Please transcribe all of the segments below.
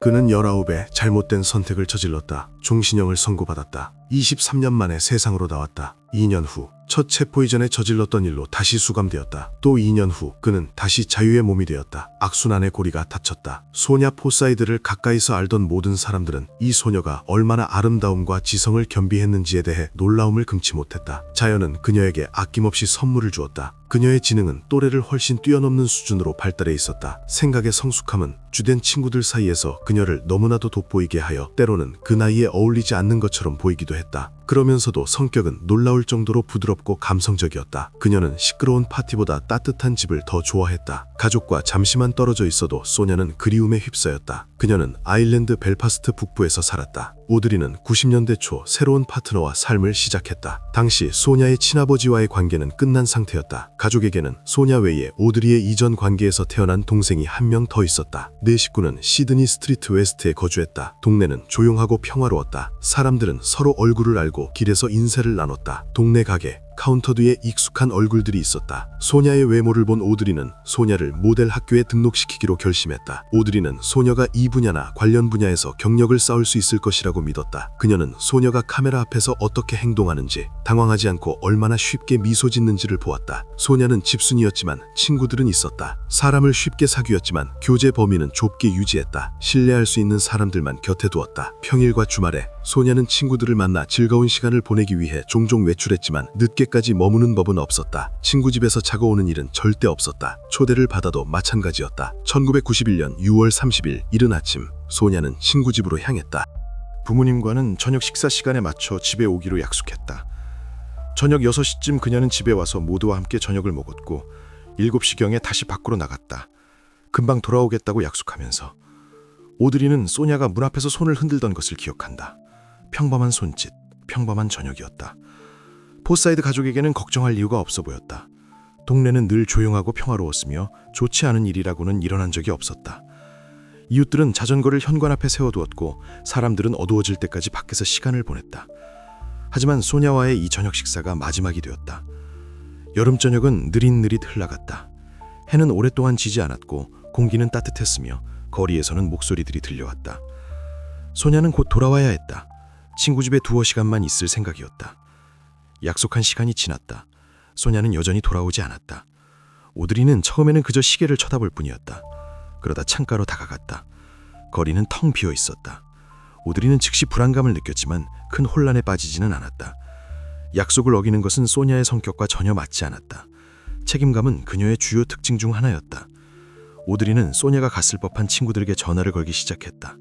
그는 19에 잘못된 선택을 저질렀다. 종신형을 선고받았다. 23년 만에 세상으로 나왔다. 2년 후 첫 체포 이전에 저질렀던 일로 다시 수감되었다. 또 2년 후 그는 다시 자유의 몸이 되었다. 악순환의 고리가 닫혔다. 소냐 포사이드를 가까이서 알던 모든 사람들은 이 소녀가 얼마나 아름다움과 지성을 겸비했는지에 대해 놀라움을 금치 못했다. 자연은 그녀에게 아낌없이 선물을 주었다. 그녀의 지능은 또래를 훨씬 뛰어넘는 수준으로 발달해 있었다. 생각의 성숙함은 주된 친구들 사이에서 그녀를 너무나도 돋보이게 하여 때로는 그 나이에 어울리지 않는 것처럼 보이기도 했다. 그러면서도 성격은 놀라울 정도로 부드럽고 감성적이었다. 그녀는 시끄러운 파티보다 따뜻한 집을 더 좋아했다. 가족과 잠시만 떨어져 있어도 소냐는 그리움에 휩싸였다. 그녀는 아일랜드 벨파스트 북부에서 살았다. 오드리는 90년대 초 새로운 파트너와 삶을 시작했다. 당시 소냐의 친아버지와의 관계는 끝난 상태였다. 가족에게는 소냐 외에 오드리의 이전 관계에서 태어난 동생이 한 명 더 있었다. 네 식구는 시드니 스트리트 웨스트에 거주했다. 동네는 조용하고 평화로웠다. 사람들은 서로 얼굴을 알고 길에서 인사를 나눴다. 동네 가게, 카운터 뒤에 익숙한 얼굴들이 있었다. 소냐의 외모를 본 오드리는 소냐를 모델 학교에 등록시키기로 결심했다. 오드리는 소녀가 이 분야나 관련 분야에서 경력을 쌓을 수 있을 것이라고 믿었다. 그녀는 소녀가 카메라 앞에서 어떻게 행동하는지, 당황하지 않고 얼마나 쉽게 미소 짓는지를 보았다. 소냐는 집순이였지만 친구들은 있었다. 사람을 쉽게 사귀었지만 교제 범위는 좁게 유지했다. 신뢰할 수 있는 사람들만 곁에 두었다. 평일과 주말에 소냐는 친구들을 만나 즐거운 시간을 보내기 위해 종종 외출했지만 늦게까지 머무는 법은 없었다. 친구 집에서 자고 오는 일은 절대 없었다. 초대를 받아도 마찬가지였다. 1991년 6월 30일 이른 아침, 소냐는 친구 집으로 향했다. 부모님과는 저녁 식사 시간에 맞춰 집에 오기로 약속했다. 저녁 6시쯤 그녀는 집에 와서 모두와 함께 저녁을 먹었고 7시경에 다시 밖으로 나갔다. 금방 돌아오겠다고 약속하면서. 오드리는 소냐가 문 앞에서 손을 흔들던 것을 기억한다. 평범한 손짓, 평범한 저녁이었다. 포사이드 가족에게는 걱정할 이유가 없어 보였다. 동네는 늘 조용하고 평화로웠으며 좋지 않은 일이라고는 일어난 적이 없었다. 이웃들은 자전거를 현관 앞에 세워두었고 사람들은 어두워질 때까지 밖에서 시간을 보냈다. 하지만 소냐와의 이 저녁 식사가 마지막이 되었다. 여름 저녁은 느릿느릿 흘러갔다. 해는 오랫동안 지지 않았고 공기는 따뜻했으며 거리에서는 목소리들이 들려왔다. 소냐는 곧 돌아와야 했다. 친구 집에 두어 시간만 있을 생각이었다. 약속한 시간이 지났다. 소냐는 여전히 돌아오지 않았다. 오드리는 처음에는 그저 시계를 쳐다볼 뿐이었다. 그러다 창가로 다가갔다. 거리는 텅 비어 있었다. 오드리는 즉시 불안감을 느꼈지만 큰 혼란에 빠지지는 않았다. 약속을 어기는 것은 소냐의 성격과 전혀 맞지 않았다. 책임감은 그녀의 주요 특징 중 하나였다. 오드리는 소냐가 갔을 법한 친구들에게 전화를 걸기 시작했다.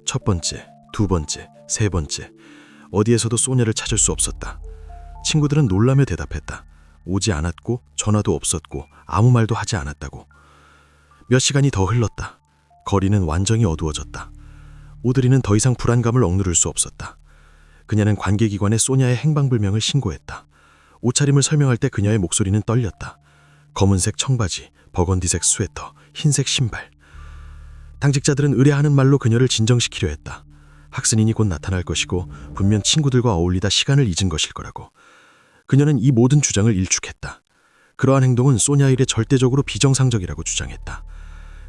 첫 번째, 두 번째, 세 번째, 어디에서도 소냐를 찾을 수 없었다. 친구들은 놀라며 대답했다. 오지 않았고 전화도 없었고 아무 말도 하지 않았다고. 몇 시간이 더 흘렀다. 거리는 완전히 어두워졌다. 오드리는 더 이상 불안감을 억누를 수 없었다. 그녀는 관계기관에 소냐의 행방불명을 신고했다. 옷차림을 설명할 때 그녀의 목소리는 떨렸다. 검은색 청바지, 버건디색 스웨터, 흰색 신발. 당직자들은 의뢰하는 말로 그녀를 진정시키려 했다. 학생인이 곧 나타날 것이고 분명 친구들과 어울리다 시간을 잊은 것일 거라고. 그녀는 이 모든 주장을 일축했다. 그러한 행동은 소냐 일에 절대적으로 비정상적이라고 주장했다.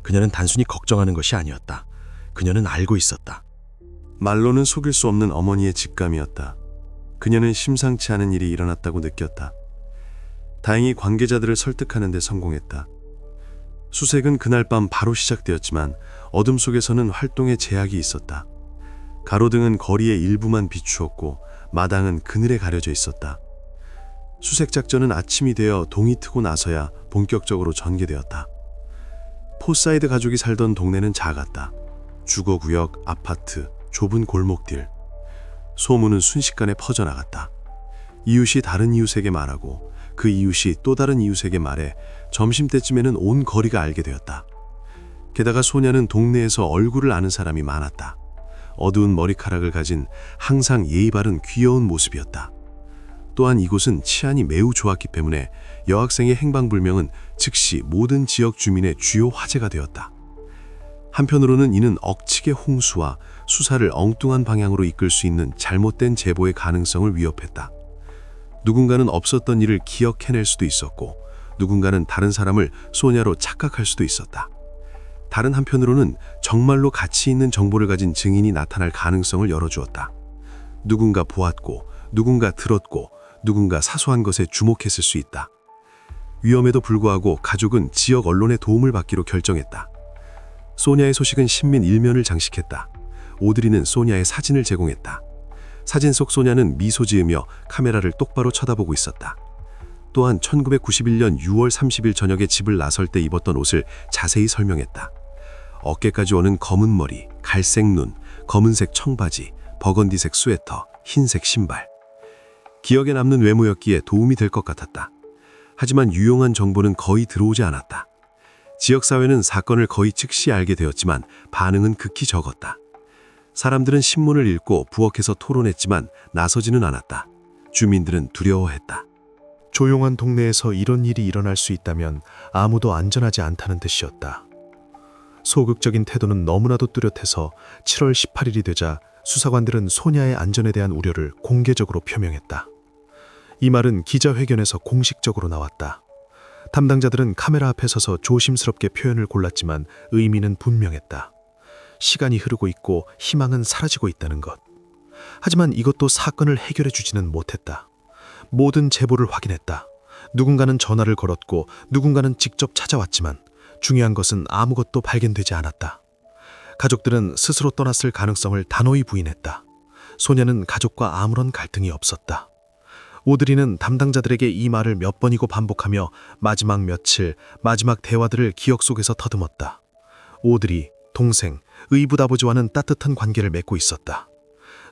그녀는 단순히 걱정하는 것이 아니었다. 그녀는 알고 있었다. 말로는 속일 수 없는 어머니의 직감이었다. 그녀는 심상치 않은 일이 일어났다고 느꼈다. 다행히 관계자들을 설득하는 데 성공했다. 수색은 그날 밤 바로 시작되었지만 어둠 속에서는 활동에 제약이 있었다. 가로등은 거리의 일부만 비추었고 마당은 그늘에 가려져 있었다. 수색 작전은 아침이 되어 동이 트고 나서야 본격적으로 전개되었다. 포사이드 가족이 살던 동네는 작았다. 주거구역, 아파트, 좁은 골목길. 소문은 순식간에 퍼져나갔다. 이웃이 다른 이웃에게 말하고 그 이웃이 또 다른 이웃에게 말해 점심때쯤에는 온 거리가 알게 되었다. 게다가 소냐는 동네에서 얼굴을 아는 사람이 많았다. 어두운 머리카락을 가진 항상 예의 바른 귀여운 모습이었다. 또한 이곳은 치안이 매우 좋았기 때문에 여학생의 행방불명은 즉시 모든 지역 주민의 주요 화제가 되었다. 한편으로는 이는 억측의 홍수와 수사를 엉뚱한 방향으로 이끌 수 있는 잘못된 제보의 가능성을 위협했다. 누군가는 없었던 일을 기억해낼 수도 있었고 누군가는 다른 사람을 소냐로 착각할 수도 있었다. 다른 한편으로는 정말로 가치 있는 정보를 가진 증인이 나타날 가능성을 열어주었다. 누군가 보았고, 누군가 들었고, 누군가 사소한 것에 주목했을 수 있다. 위험에도 불구하고 가족은 지역 언론의 도움을 받기로 결정했다. 소냐의 소식은 신민 일면을 장식했다. 오드리는 소냐의 사진을 제공했다. 사진 속 소냐는 미소 지으며 카메라를 똑바로 쳐다보고 있었다. 또한 1991년 6월 30일 저녁에 집을 나설 때 입었던 옷을 자세히 설명했다. 어깨까지 오는 검은 머리, 갈색 눈, 검은색 청바지, 버건디색 스웨터, 흰색 신발. 기억에 남는 외모였기에 도움이 될 것 같았다. 하지만 유용한 정보는 거의 들어오지 않았다. 지역사회는 사건을 거의 즉시 알게 되었지만 반응은 극히 적었다. 사람들은 신문을 읽고 부엌에서 토론했지만 나서지는 않았다. 주민들은 두려워했다. 조용한 동네에서 이런 일이 일어날 수 있다면 아무도 안전하지 않다는 뜻이었다. 소극적인 태도는 너무나도 뚜렷해서 7월 18일이 되자 수사관들은 소냐의 안전에 대한 우려를 공개적으로 표명했다. 이 말은 기자회견에서 공식적으로 나왔다. 담당자들은 카메라 앞에 서서 조심스럽게 표현을 골랐지만 의미는 분명했다. 시간이 흐르고 있고 희망은 사라지고 있다는 것. 하지만 이것도 사건을 해결해 주지는 못했다. 모든 제보를 확인했다. 누군가는 전화를 걸었고 누군가는 직접 찾아왔지만 중요한 것은 아무것도 발견되지 않았다. 가족들은 스스로 떠났을 가능성을 단호히 부인했다. 소냐는 가족과 아무런 갈등이 없었다. 오드리는 담당자들에게 이 말을 몇 번이고 반복하며 마지막 며칠, 마지막 대화들을 기억 속에서 더듬었다. 오드리, 동생, 의붓아버지와는 따뜻한 관계를 맺고 있었다.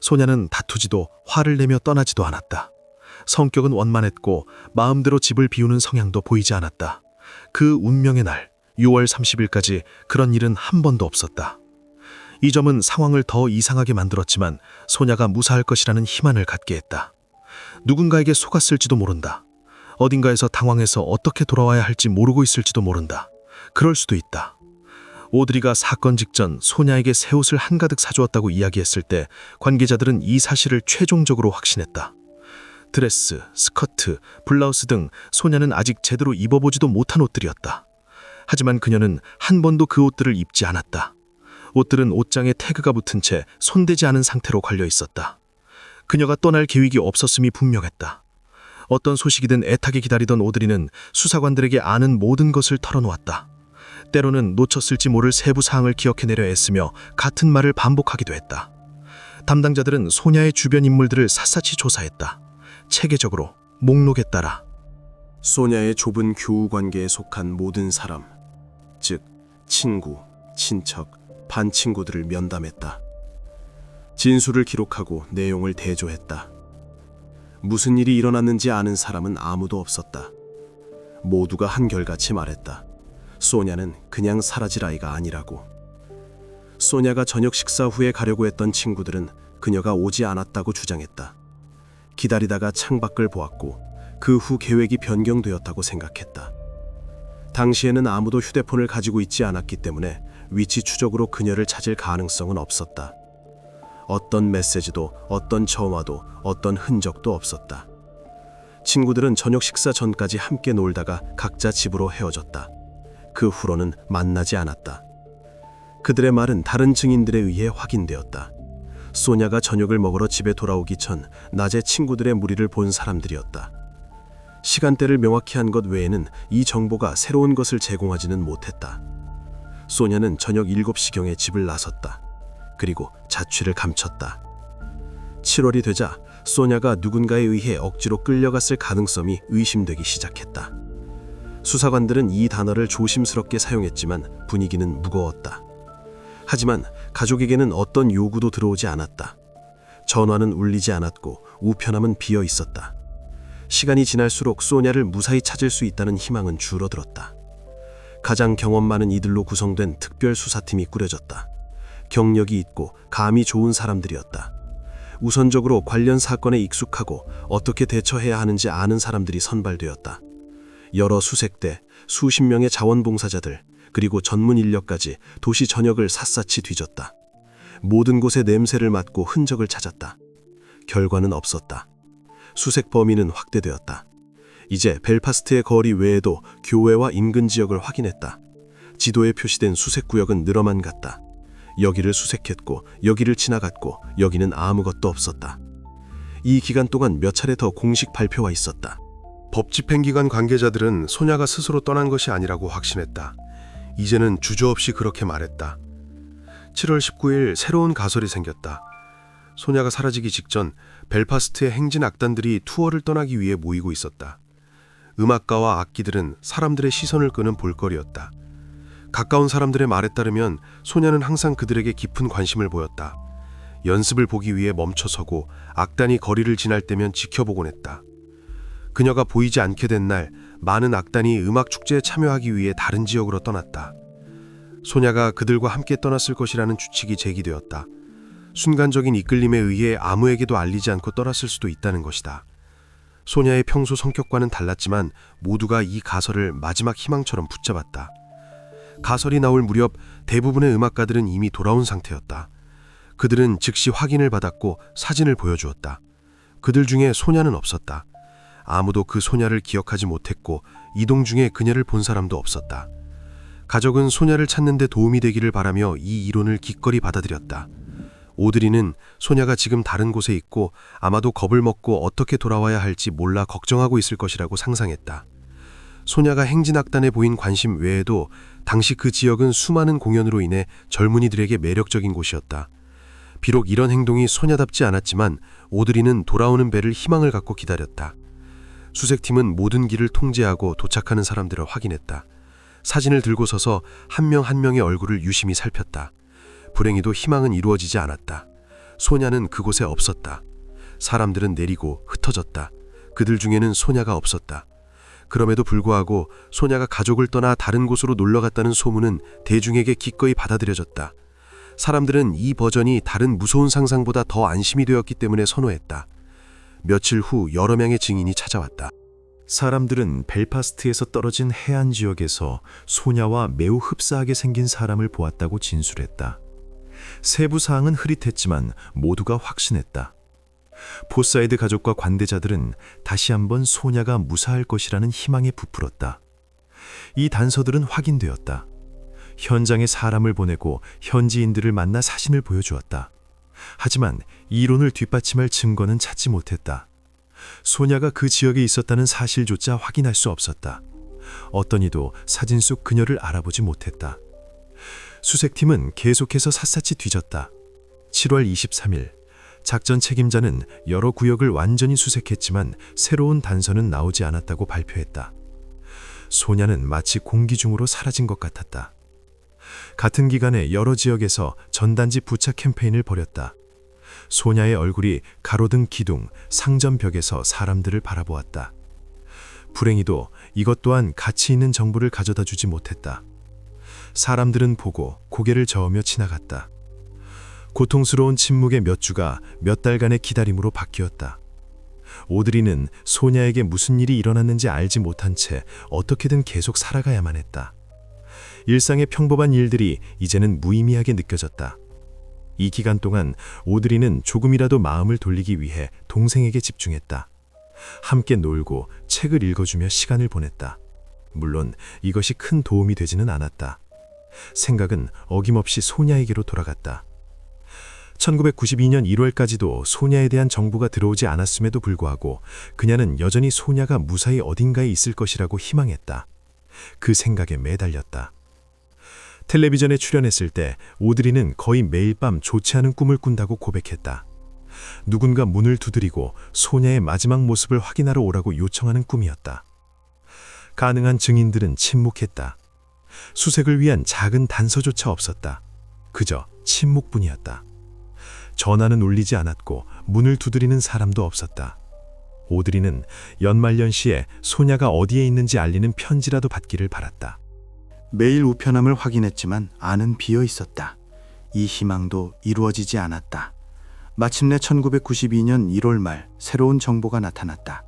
소냐는 다투지도 화를 내며 떠나지도 않았다. 성격은 원만했고 마음대로 집을 비우는 성향도 보이지 않았다. 그 운명의 날, 6월 30일까지 그런 일은 한 번도 없었다. 이 점은 상황을 더 이상하게 만들었지만 소냐가 무사할 것이라는 희망을 갖게 했다. 누군가에게 속았을지도 모른다. 어딘가에서 당황해서 어떻게 돌아와야 할지 모르고 있을지도 모른다. 그럴 수도 있다. 오드리가 사건 직전 소냐에게 새 옷을 한가득 사주었다고 이야기했을 때 관계자들은 이 사실을 최종적으로 확신했다. 드레스, 스커트, 블라우스 등 소냐는 아직 제대로 입어보지도 못한 옷들이었다. 하지만 그녀는 한 번도 그 옷들을 입지 않았다. 옷들은 옷장에 태그가 붙은 채 손대지 않은 상태로 걸려 있었다. 그녀가 떠날 계획이 없었음이 분명했다. 어떤 소식이든 애타게 기다리던 오드리는 수사관들에게 아는 모든 것을 털어놓았다. 때로는 놓쳤을지 모를 세부 사항을 기억해내려 애쓰며 같은 말을 반복하기도 했다. 담당자들은 소냐의 주변 인물들을 샅샅이 조사했다. 체계적으로, 목록에 따라. 소냐의 좁은 교우 관계에 속한 모든 사람, 즉 친구, 친척, 반친구들을 면담했다. 진술을 기록하고 내용을 대조했다. 무슨 일이 일어났는지 아는 사람은 아무도 없었다. 모두가 한결같이 말했다. 소냐는 그냥 사라질 아이가 아니라고. 소냐가 저녁 식사 후에 가려고 했던 친구들은 그녀가 오지 않았다고 주장했다. 기다리다가 창밖을 보았고 그 후 계획이 변경되었다고 생각했다. 당시에는 아무도 휴대폰을 가지고 있지 않았기 때문에 위치 추적으로 그녀를 찾을 가능성은 없었다. 어떤 메시지도, 어떤 전화도, 어떤 흔적도 없었다. 친구들은 저녁 식사 전까지 함께 놀다가 각자 집으로 헤어졌다. 그 후로는 만나지 않았다. 그들의 말은 다른 증인들에 의해 확인되었다. 소냐가 저녁을 먹으러 집에 돌아오기 전 낮에 친구들의 무리를 본 사람들이었다. 시간대를 명확히 한 것 외에는 이 정보가 새로운 것을 제공하지는 못했다. 소냐는 저녁 7시경에 집을 나섰다. 그리고 자취를 감췄다. 7월이 되자 소냐가 누군가에 의해 억지로 끌려갔을 가능성이 의심되기 시작했다. 수사관들은 이 단어를 조심스럽게 사용했지만 분위기는 무거웠다. 하지만 가족에게는 어떤 요구도 들어오지 않았다. 전화는 울리지 않았고 우편함은 비어 있었다. 시간이 지날수록 소냐를 무사히 찾을 수 있다는 희망은 줄어들었다. 가장 경험 많은 이들로 구성된 특별수사팀이 꾸려졌다. 경력이 있고 감이 좋은 사람들이었다. 우선적으로 관련 사건에 익숙하고 어떻게 대처해야 하는지 아는 사람들이 선발되었다. 여러 수색대, 수십 명의 자원봉사자들, 그리고 전문 인력까지 도시 전역을 샅샅이 뒤졌다. 모든 곳에 냄새를 맡고 흔적을 찾았다. 결과는 없었다. 수색 범위는 확대되었다. 이제 벨파스트의 거리 외에도 교외와 인근 지역을 확인했다. 지도에 표시된 수색 구역은 늘어만 갔다. 여기를 수색했고 여기를 지나갔고 여기는 아무것도 없었다. 이 기간 동안 몇 차례 더 공식 발표가 있었다. 법집행기관 관계자들은 소냐가 스스로 떠난 것이 아니라고 확신했다. 이제는 주저없이 그렇게 말했다. 7월 19일 새로운 가설이 생겼다. 소냐가 사라지기 직전 벨파스트의 행진 악단들이 투어를 떠나기 위해 모이고 있었다. 음악가와 악기들은 사람들의 시선을 끄는 볼거리였다. 가까운 사람들의 말에 따르면 소냐는 항상 그들에게 깊은 관심을 보였다. 연습을 보기 위해 멈춰서고 악단이 거리를 지날 때면 지켜보곤 했다. 그녀가 보이지 않게 된 날, 많은 악단이 음악 축제에 참여하기 위해 다른 지역으로 떠났다. 소냐가 그들과 함께 떠났을 것이라는 추측이 제기되었다. 순간적인 이끌림에 의해 아무에게도 알리지 않고 떠났을 수도 있다는 것이다. 소냐의 평소 성격과는 달랐지만 모두가 이 가설을 마지막 희망처럼 붙잡았다. 가설이 나올 무렵 대부분의 음악가들은 이미 돌아온 상태였다. 그들은 즉시 확인을 받았고 사진을 보여주었다. 그들 중에 소냐는 없었다. 아무도 그 소냐를 기억하지 못했고 이동 중에 그녀를 본 사람도 없었다. 가족은 소냐를 찾는 데 도움이 되기를 바라며 이 이론을 기꺼이 받아들였다. 오드리는 소냐가 지금 다른 곳에 있고 아마도 겁을 먹고 어떻게 돌아와야 할지 몰라 걱정하고 있을 것이라고 상상했다. 소냐가 행진악단에 보인 관심 외에도 당시 그 지역은 수많은 공연으로 인해 젊은이들에게 매력적인 곳이었다. 비록 이런 행동이 소냐답지 않았지만 오드리는 돌아오는 배를 희망을 갖고 기다렸다. 수색팀은 모든 길을 통제하고 도착하는 사람들을 확인했다. 사진을 들고 서서 한 명 한 명의 얼굴을 유심히 살폈다. 불행히도 희망은 이루어지지 않았다. 소냐는 그곳에 없었다. 사람들은 내리고 흩어졌다. 그들 중에는 소냐가 없었다. 그럼에도 불구하고 소냐가 가족을 떠나 다른 곳으로 놀러갔다는 소문은 대중에게 기꺼이 받아들여졌다. 사람들은 이 버전이 다른 무서운 상상보다 더 안심이 되었기 때문에 선호했다. 며칠 후 여러 명의 증인이 찾아왔다. 사람들은 벨파스트에서 떨어진 해안 지역에서 소냐와 매우 흡사하게 생긴 사람을 보았다고 진술했다. 세부 사항은 흐릿했지만 모두가 확신했다. 포사이드 가족과 관대자들은 다시 한번 소냐가 무사할 것이라는 희망에 부풀었다. 이 단서들은 확인되었다. 현장에 사람을 보내고 현지인들을 만나 사진을 보여주었다. 하지만 이론을 뒷받침할 증거는 찾지 못했다. 소냐가 그 지역에 있었다는 사실조차 확인할 수 없었다. 어떤 이도 사진 속 그녀를 알아보지 못했다. 수색팀은 계속해서 샅샅이 뒤졌다. 7월 23일, 작전 책임자는 여러 구역을 완전히 수색했지만 새로운 단서는 나오지 않았다고 발표했다. 소냐는 마치 공기 중으로 사라진 것 같았다. 같은 기간에 여러 지역에서 전단지 부착 캠페인을 벌였다. 소냐의 얼굴이 가로등 기둥, 상점 벽에서 사람들을 바라보았다. 불행히도 이것 또한 가치 있는 정보를 가져다 주지 못했다. 사람들은 보고 고개를 저으며 지나갔다. 고통스러운 침묵의 몇 주가 몇 달간의 기다림으로 바뀌었다. 오드리는 소냐에게 무슨 일이 일어났는지 알지 못한 채 어떻게든 계속 살아가야만 했다. 일상의 평범한 일들이 이제는 무의미하게 느껴졌다. 이 기간 동안 오드리는 조금이라도 마음을 돌리기 위해 동생에게 집중했다. 함께 놀고 책을 읽어주며 시간을 보냈다. 물론 이것이 큰 도움이 되지는 않았다. 생각은 어김없이 소냐에게로 돌아갔다. 1992년 1월까지도 소냐에 대한 정보가 들어오지 않았음에도 불구하고 그녀는 여전히 소냐가 무사히 어딘가에 있을 것이라고 희망했다. 그 생각에 매달렸다. 텔레비전에 출연했을 때 오드리는 거의 매일 밤 좋지 않은 꿈을 꾼다고 고백했다. 누군가 문을 두드리고 소냐의 마지막 모습을 확인하러 오라고 요청하는 꿈이었다. 가능한 증인들은 침묵했다. 수색을 위한 작은 단서조차 없었다. 그저 침묵뿐이었다. 전화는 울리지 않았고 문을 두드리는 사람도 없었다. 오드리는 연말연시에 소냐가 어디에 있는지 알리는 편지라도 받기를 바랐다. 매일 우편함을 확인했지만 안은 비어 있었다. 이 희망도 이루어지지 않았다. 마침내 1992년 1월 말 새로운 정보가 나타났다.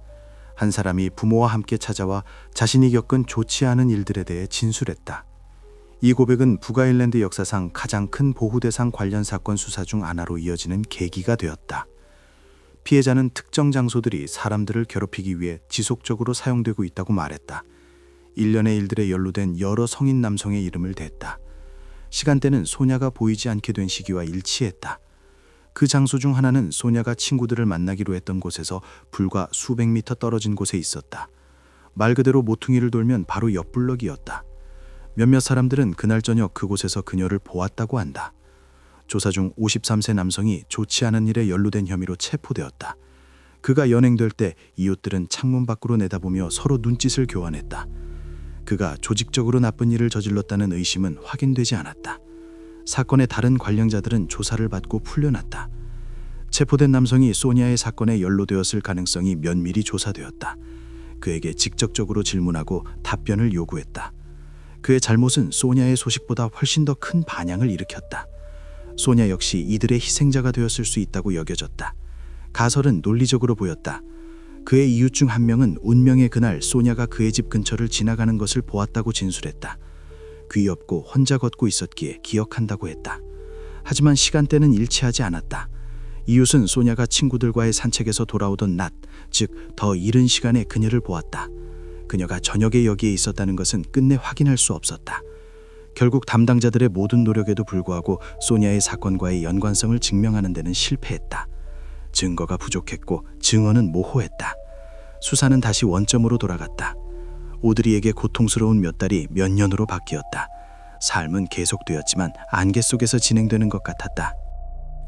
한 사람이 부모와 함께 찾아와 자신이 겪은 좋지 않은 일들에 대해 진술했다. 이 고백은 북아일랜드 역사상 가장 큰 보호대상 관련 사건 수사 중 하나로 이어지는 계기가 되었다. 피해자는 특정 장소들이 사람들을 괴롭히기 위해 지속적으로 사용되고 있다고 말했다. 일련의 일들에 연루된 여러 성인 남성의 이름을 댔다. 시간대는 소냐가 보이지 않게 된 시기와 일치했다. 그 장소 중 하나는 소냐가 친구들을 만나기로 했던 곳에서 불과 수백 미터 떨어진 곳에 있었다. 말 그대로 모퉁이를 돌면 바로 옆블럭이었다. 몇몇 사람들은 그날 저녁 그곳에서 그녀를 보았다고 한다. 조사 중 53세 남성이 좋지 않은 일에 연루된 혐의로 체포되었다. 그가 연행될 때 이웃들은 창문 밖으로 내다보며 서로 눈짓을 교환했다. 그가 조직적으로 나쁜 일을 저질렀다는 의심은 확인되지 않았다. 사건의 다른 관련자들은 조사를 받고 풀려났다. 체포된 남성이 소냐의 사건에 연루되었을 가능성이 면밀히 조사되었다. 그에게 직접적으로 질문하고 답변을 요구했다. 그의 잘못은 소냐의 소식보다 훨씬 더 큰 반향을 일으켰다. 소냐 역시 이들의 희생자가 되었을 수 있다고 여겨졌다. 가설은 논리적으로 보였다. 그의 이웃 중 한 명은 운명의 그날 소냐가 그의 집 근처를 지나가는 것을 보았다고 진술했다. 귀엽고 혼자 걷고 있었기에 기억한다고 했다. 하지만 시간대는 일치하지 않았다. 이웃은 소냐가 친구들과의 산책에서 돌아오던 낮, 즉 더 이른 시간에 그녀를 보았다. 그녀가 저녁에 여기에 있었다는 것은 끝내 확인할 수 없었다. 결국 담당자들의 모든 노력에도 불구하고 소냐의 사건과의 연관성을 증명하는 데는 실패했다. 증거가 부족했고 증언은 모호했다. 수사는 다시 원점으로 돌아갔다. 오드리에게 고통스러운 몇 달이 몇 년으로 바뀌었다. 삶은 계속되었지만 안개 속에서 진행되는 것 같았다.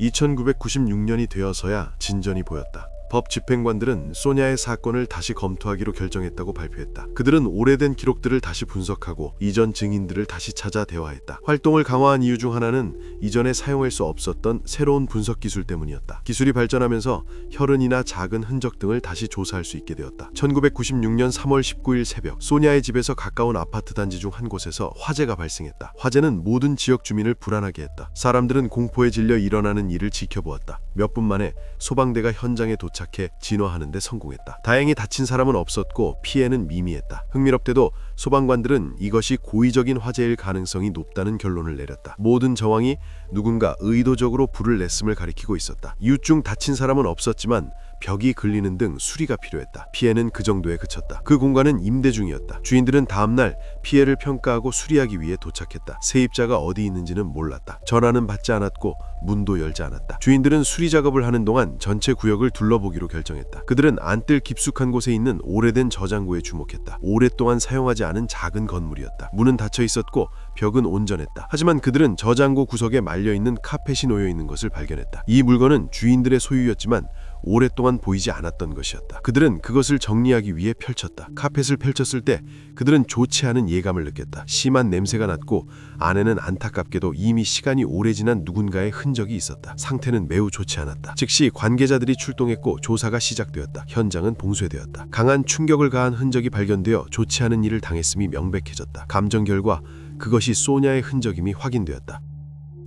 2996년이 되어서야 진전이 보였다. 법 집행관들은 소냐의 사건을 다시 검토하기로 결정했다고 발표했다. 그들은 오래된 기록들을 다시 분석하고 이전 증인들을 다시 찾아 대화했다. 활동을 강화한 이유 중 하나는 이전에 사용할 수 없었던 새로운 분석 기술 때문이었다. 기술이 발전하면서 혈흔이나 작은 흔적 등을 다시 조사할 수 있게 되었다. 1996년 3월 19일 새벽, 소냐의 집에서 가까운 아파트 단지 중 한 곳에서 화재가 발생했다. 화재는 모든 지역 주민을 불안하게 했다. 사람들은 공포에 질려 일어나는 일을 지켜보았다. 몇 분 만에 소방대가 현장에 도착해 진화하는 데 성공했다. 다행히 다친 사람은 없었고 피해는 미미했다. 흥미롭게도 소방관들은 이것이 고의적인 화재일 가능성이 높다는 결론을 내렸다. 모든 정황이 누군가 의도적으로 불을 냈음을 가리키고 있었다. 이웃 중 다친 사람은 없었지만 벽이 걸리는 등 수리가 필요했다. 피해는 그 정도에 그쳤다. 그 공간은 임대 중이었다. 주인들은 다음날 피해를 평가하고 수리하기 위해 도착했다. 세입자가 어디 있는지는 몰랐다. 전화는 받지 않았고 문도 열지 않았다. 주인들은 수리 작업을 하는 동안 전체 구역을 둘러보기로 결정했다. 그들은 안뜰 깊숙한 곳에 있는 오래된 저장고에 주목했다. 오랫동안 사용하지 않은 작은 건물이었다. 문은 닫혀 있었고 벽은 온전했다. 하지만 그들은 저장고 구석에 말려있는 카펫이 놓여있는 것을 발견했다. 이 물건은 주인들의 소유였지만 오랫동안 보이지 않았던 것이었다. 그들은 그것을 정리하기 위해 펼쳤다. 카펫을 펼쳤을 때 그들은 좋지 않은 예감을 느꼈다. 심한 냄새가 났고 안에는 안타깝게도 이미 시간이 오래 지난 누군가의 흔적이 있었다. 상태는 매우 좋지 않았다. 즉시 관계자들이 출동했고 조사가 시작되었다. 현장은 봉쇄되었다. 강한 충격을 가한 흔적이 발견되어 좋지 않은 일을 당했음이 명백해졌다. 감정 결과 그것이 소냐의 흔적임이 확인되었다.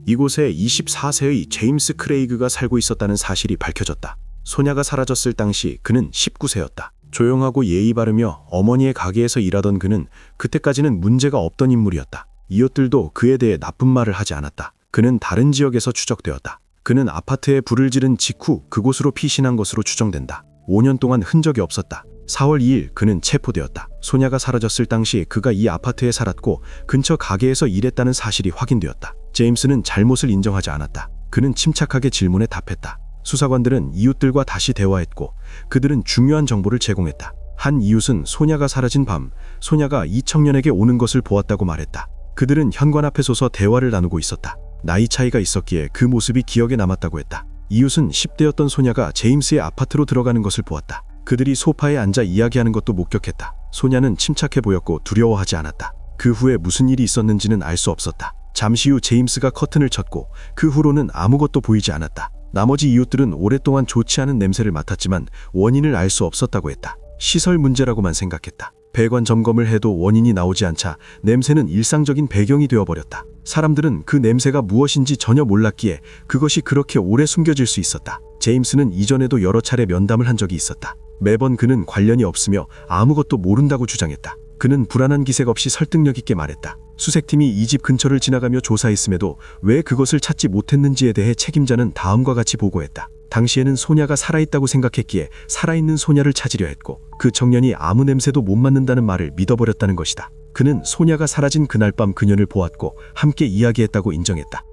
이곳에 24세의 제임스 크레이그가 살고 있었다는 사실이 밝혀졌다. 소냐가 사라졌을 당시 그는 19세였다. 조용하고 예의 바르며 어머니의 가게에서 일하던 그는 그때까지는 문제가 없던 인물이었다. 이웃들도 그에 대해 나쁜 말을 하지 않았다. 그는 다른 지역에서 추적되었다. 그는 아파트에 불을 지른 직후 그곳으로 피신한 것으로 추정된다. 5년 동안 흔적이 없었다. 4월 2일 그는 체포되었다. 소냐가 사라졌을 당시 그가 이 아파트에 살았고 근처 가게에서 일했다는 사실이 확인되었다. 제임스는 잘못을 인정하지 않았다. 그는 침착하게 질문에 답했다. 수사관들은 이웃들과 다시 대화했고 그들은 중요한 정보를 제공했다. 한 이웃은 소냐가 사라진 밤 소냐가 이 청년에게 오는 것을 보았다고 말했다. 그들은 현관 앞에 서서 대화를 나누고 있었다. 나이 차이가 있었기에 그 모습이 기억에 남았다고 했다. 이웃은 10대였던 소냐가 제임스의 아파트로 들어가는 것을 보았다. 그들이 소파에 앉아 이야기하는 것도 목격했다. 소냐는 침착해 보였고 두려워하지 않았다. 그 후에 무슨 일이 있었는지는 알 수 없었다. 잠시 후 제임스가 커튼을 쳤고 그 후로는 아무것도 보이지 않았다. 나머지 이웃들은 오랫동안 좋지 않은 냄새를 맡았지만 원인을 알 수 없었다고 했다. 시설 문제라고만 생각했다. 배관 점검을 해도 원인이 나오지 않자 냄새는 일상적인 배경이 되어버렸다. 사람들은 그 냄새가 무엇인지 전혀 몰랐기에 그것이 그렇게 오래 숨겨질 수 있었다. 제임스는 이전에도 여러 차례 면담을 한 적이 있었다. 매번 그는 관련이 없으며 아무것도 모른다고 주장했다. 그는 불안한 기색 없이 설득력 있게 말했다. 수색팀이 이 집 근처를 지나가며 조사했음에도 왜 그것을 찾지 못했는지에 대해 책임자는 다음과 같이 보고했다. 당시에는 소냐가 살아있다고 생각했기에 살아있는 소냐를 찾으려 했고 그 청년이 아무 냄새도 못 맡는다는 말을 믿어버렸다는 것이다. 그는 소냐가 사라진 그날 밤 그녀를 보았고 함께 이야기했다고 인정했다.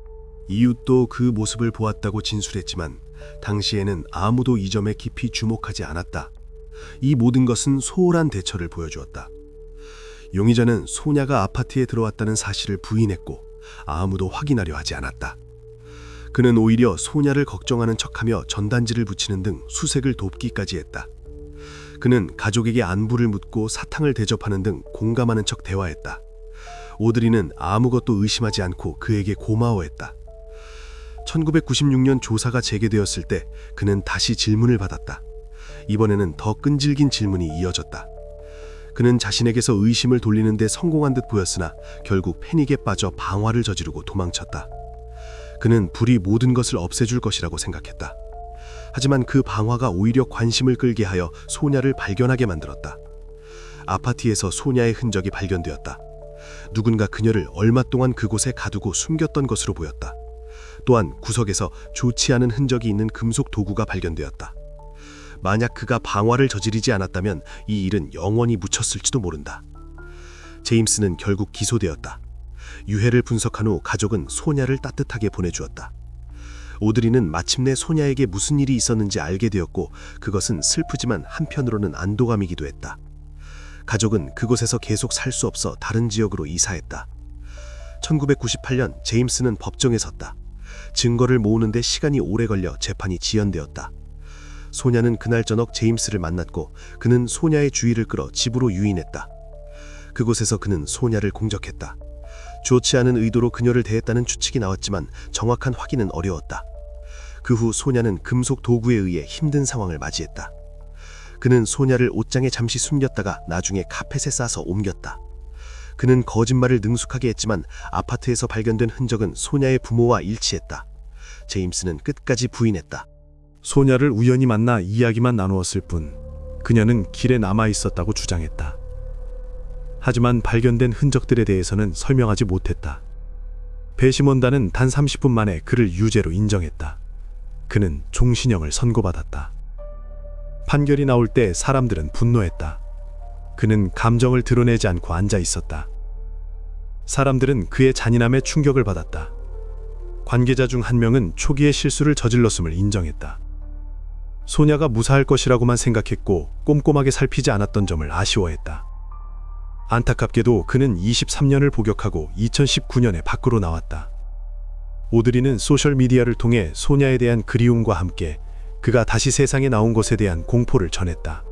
이웃도 그 모습을 보았다고 진술했지만 당시에는 아무도 이 점에 깊이 주목하지 않았다. 이 모든 것은 소홀한 대처를 보여주었다. 용의자는 소냐가 아파트에 들어왔다는 사실을 부인했고 아무도 확인하려 하지 않았다. 그는 오히려 소냐를 걱정하는 척하며 전단지를 붙이는 등 수색을 돕기까지 했다. 그는 가족에게 안부를 묻고 사탕을 대접하는 등 공감하는 척 대화했다. 오드리는 아무것도 의심하지 않고 그에게 고마워했다. 1996년 조사가 재개되었을 때 그는 다시 질문을 받았다. 이번에는 더 끈질긴 질문이 이어졌다. 그는 자신에게서 의심을 돌리는 데 성공한 듯 보였으나 결국 패닉에 빠져 방화를 저지르고 도망쳤다. 그는 불이 모든 것을 없애줄 것이라고 생각했다. 하지만 그 방화가 오히려 관심을 끌게 하여 소냐를 발견하게 만들었다. 아파트에서 소냐의 흔적이 발견되었다. 누군가 그녀를 얼마 동안 그곳에 가두고 숨겼던 것으로 보였다. 또한 구석에서 좋지 않은 흔적이 있는 금속 도구가 발견되었다. 만약 그가 방화를 저지르지 않았다면 이 일은 영원히 묻혔을지도 모른다. 제임스는 결국 기소되었다. 유해를 분석한 후 가족은 소냐를 따뜻하게 보내주었다. 오드리는 마침내 소냐에게 무슨 일이 있었는지 알게 되었고 그것은 슬프지만 한편으로는 안도감이기도 했다. 가족은 그곳에서 계속 살 수 없어 다른 지역으로 이사했다. 1998년 제임스는 법정에 섰다. 증거를 모으는데 시간이 오래 걸려 재판이 지연되었다. 소냐는 그날 저녁 제임스를 만났고 그는 소냐의 주의를 끌어 집으로 유인했다. 그곳에서 그는 소냐를 공격했다. 좋지 않은 의도로 그녀를 대했다는 추측이 나왔지만 정확한 확인은 어려웠다. 그 후 소냐는 금속 도구에 의해 힘든 상황을 맞이했다. 그는 소냐를 옷장에 잠시 숨겼다가 나중에 카펫에 싸서 옮겼다. 그는 거짓말을 능숙하게 했지만 아파트에서 발견된 흔적은 소냐의 부모와 일치했다. 제임스는 끝까지 부인했다. 소냐를 우연히 만나 이야기만 나누었을 뿐 그녀는 길에 남아 있었다고 주장했다. 하지만 발견된 흔적들에 대해서는 설명하지 못했다. 배심원단은 단 30분 만에 그를 유죄로 인정했다. 그는 종신형을 선고받았다. 판결이 나올 때 사람들은 분노했다. 그는 감정을 드러내지 않고 앉아 있었다. 사람들은 그의 잔인함에 충격을 받았다. 관계자 중 한 명은 초기에 실수를 저질렀음을 인정했다. 소냐가 무사할 것이라고만 생각했고 꼼꼼하게 살피지 않았던 점을 아쉬워했다. 안타깝게도 그는 23년을 복역하고 2019년에 밖으로 나왔다. 오드리는 소셜미디어를 통해 소냐에 대한 그리움과 함께 그가 다시 세상에 나온 것에 대한 공포를 전했다.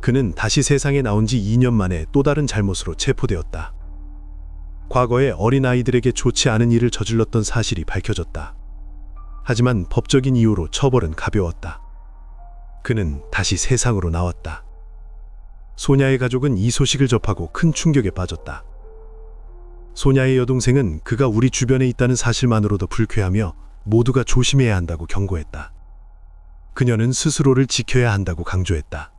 그는 다시 세상에 나온 지 2년 만에 또 다른 잘못으로 체포되었다. 과거에 어린아이들에게 좋지 않은 일을 저질렀던 사실이 밝혀졌다. 하지만 법적인 이유로 처벌은 가벼웠다. 그는 다시 세상으로 나왔다. 소냐의 가족은 이 소식을 접하고 큰 충격에 빠졌다. 소냐의 여동생은 그가 우리 주변에 있다는 사실만으로도 불쾌하며 모두가 조심해야 한다고 경고했다. 그녀는 스스로를 지켜야 한다고 강조했다.